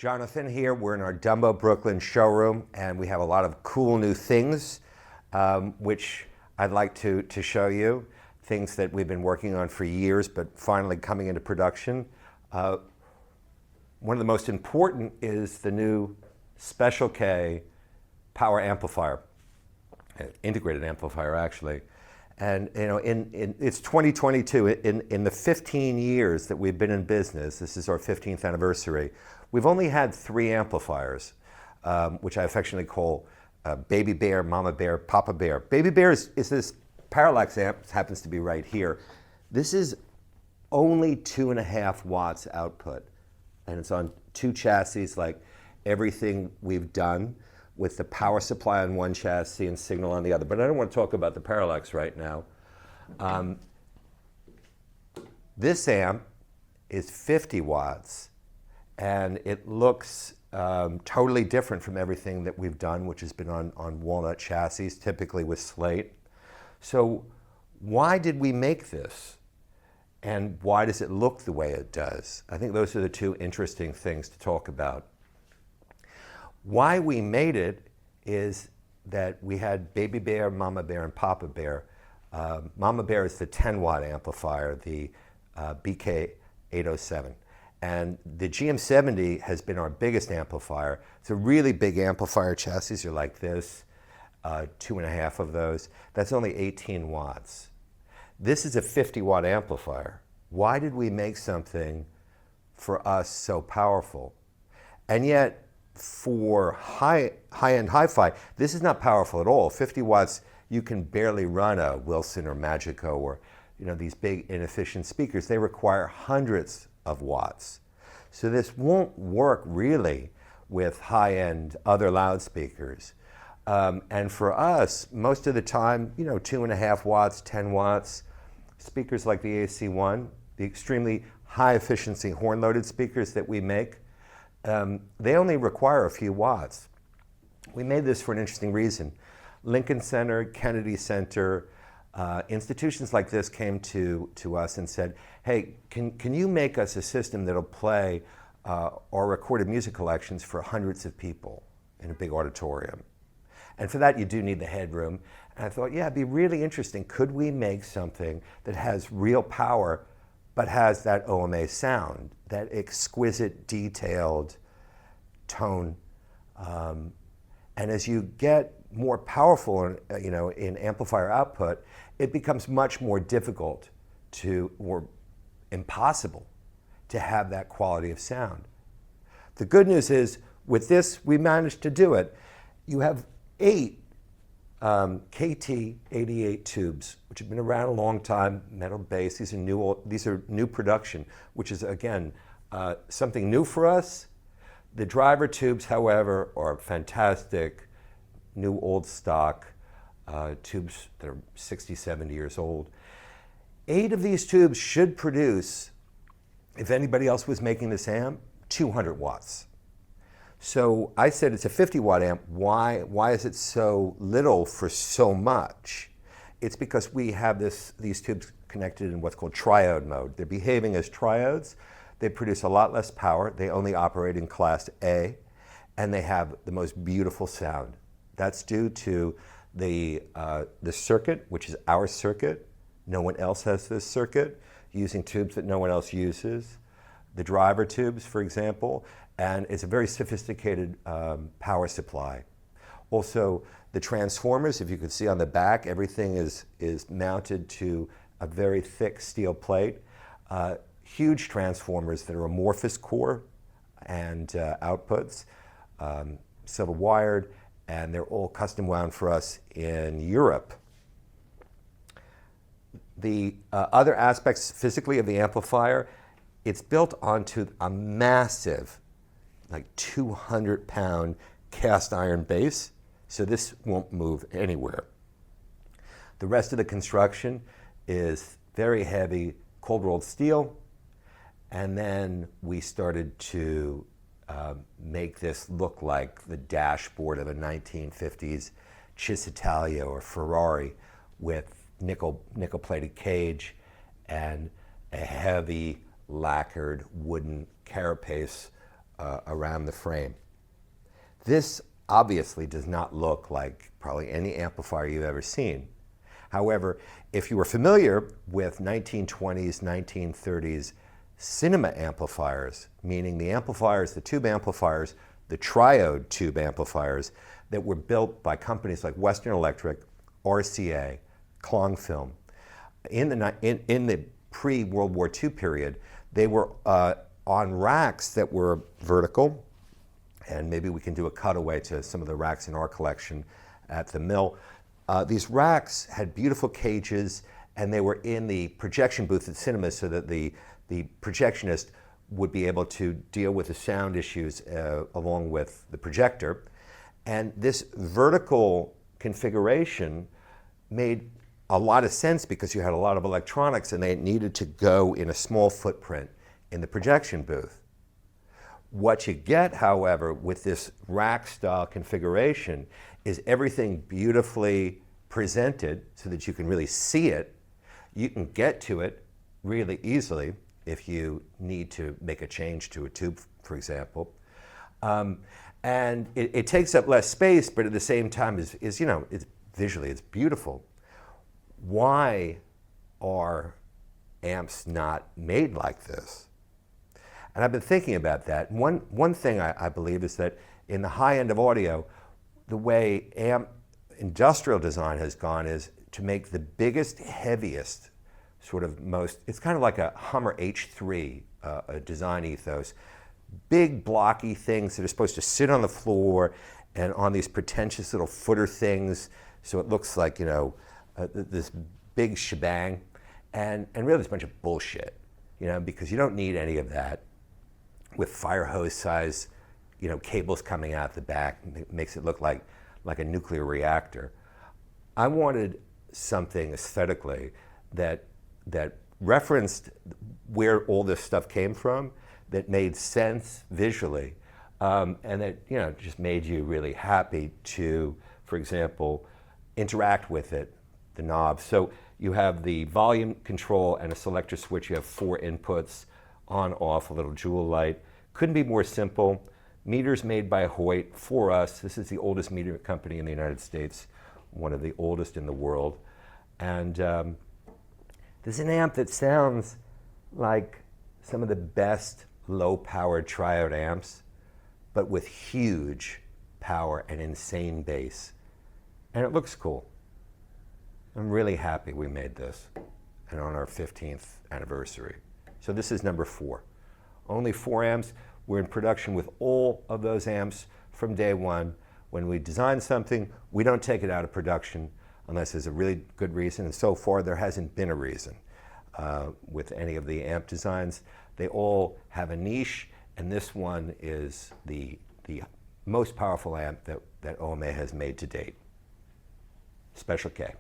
Jonathan here. We're in our Dumbo Brooklyn showroom, and we have a lot of cool new things, which I'd like to show you. Things that we've been working on for years, but finally coming into production. One of the most important is the new Special-K power amplifier, integrated amplifier actually. And you know, it's 2022. In the 15 years that we've been in business, this is our 15th anniversary, we've only had 3 amplifiers, which I affectionately call Baby Bear, Mama Bear, Papa Bear. Baby Bear is this Parallax amp, happens to be right here. This is only 2.5 watts output, and it's on 2 chassis like everything we've done, with the power supply on one chassis and signal on the other. But I don't want to talk about the Parallax right now. This amp is 50 watts, and it looks totally different from everything that we've done, which has been on walnut chassis, typically with slate. So why did we make this? And why does it look the way it does? I think those are the 2 interesting things to talk about. Why we made it is that we had Baby Bear, Mama Bear, and Papa Bear. Mama Bear is the 10-watt amplifier, the BK807. And the GM70 has been our biggest amplifier. It's a really big amplifier. Chassis are like this, 2.5 of those. That's only 18 watts. This is a 50-watt amplifier. Why did we make something for us so powerful? And yet, for high-end hi-fi, this is not powerful at all. 50 watts, you can barely run a Wilson or Magico or these big inefficient speakers. They require hundreds of watts. So this won't work really with high-end other loudspeakers. And for us, most of the time, 2.5 watts, 10 watts, speakers like the AC1, the extremely high-efficiency horn-loaded speakers that we make, they only require a few watts. We made this for an interesting reason. Lincoln Center, Kennedy Center, institutions like this came to us and said, hey, can you make us a system that'll play our recorded music collections for hundreds of people in a big auditorium? And for that, you do need the headroom. And I thought, yeah, it'd be really interesting. Could we make something that has real power, but has that OMA sound, that exquisite, detailed tone? And as you get more powerful, in amplifier output, it becomes much more difficult or impossible to have that quality of sound. The good news is, with this, we managed to do it. You have 8 KT88 tubes, which have been around a long time, metal base. These are new production, which is, again, something new for us. The driver tubes, however, are fantastic, new old stock tubes that are 60, 70 years old. 8 of these tubes should produce, if anybody else was making this amp, 200 watts. So I said it's a 50-watt amp. Why is it so little for so much? It's because we have these tubes connected in what's called triode mode. They're behaving as triodes. They produce a lot less power. They only operate in class A, and they have the most beautiful sound. That's due to the circuit, which is our circuit. No one else has this circuit, using tubes that no one else uses. The driver tubes, for example, and it's a very sophisticated power supply. Also, the transformers, if you can see on the back, everything is mounted to a very thick steel plate. Huge transformers that are amorphous core and outputs, silver wired, and they're all custom wound for us in Europe. The other aspects physically of the amplifier, it's built onto a massive, like 200-pound cast iron base, so this won't move anywhere. The rest of the construction is very heavy cold rolled steel, and then we started to make this look like the dashboard of a 1950s Cisitalia or Ferrari with nickel-plated cage and a heavy lacquered wooden carapace around the frame. This obviously does not look like probably any amplifier you've ever seen. However, if you were familiar with 1920s, 1930s cinema amplifiers, meaning the amplifiers, the tube amplifiers, the triode tube amplifiers that were built by companies like Western Electric, RCA, Klangfilm, in the pre-World War II period, they were on racks that were vertical, and maybe we can do a cutaway to some of the racks in our collection at the mill. These racks had beautiful cages, and they were in the projection booth at cinemas so that the projectionist would be able to deal with the sound issues along with the projector. And this vertical configuration made a lot of sense because you had a lot of electronics and they needed to go in a small footprint in the projection booth. What you get, however, with this rack style configuration is everything beautifully presented so that you can really see it. You can get to it really easily if you need to make a change to a tube, for example. And it takes up less space, but at the same time is visually it's beautiful. Why are amps not made like this? And I've been thinking about that. One thing I believe is that in the high end of audio, the way amp industrial design has gone is to make the biggest, heaviest, sort of most, it's kind of like a Hummer H3 a design ethos. Big blocky things that are supposed to sit on the floor and on these pretentious little footer things, so it looks like, this big shebang. And really it's a bunch of bullshit, because you don't need any of that with fire hose size, cables coming out the back. It makes it look like a nuclear reactor. I wanted something aesthetically that referenced where all this stuff came from, that made sense visually, and that just made you really happy to, for example, interact with it, the knobs. So you have the volume control and a selector switch. You have 4 inputs, on, off, a little jewel light. Couldn't be more simple. Meters made by Hoyt for us. This is the oldest meter company in the United States, one of the oldest in the world. And there's an amp that sounds like some of the best low-powered triode amps, but with huge power and insane bass. And it looks cool. I'm really happy we made this, and on our 15th anniversary. So this is number 4. Only 4 amps. We're in production with all of those amps from day one. When we design something, we don't take it out of production unless there's a really good reason, and so far there hasn't been a reason with any of the amp designs. They all have a niche, and this one is the most powerful amp that OMA has made to date. Special K.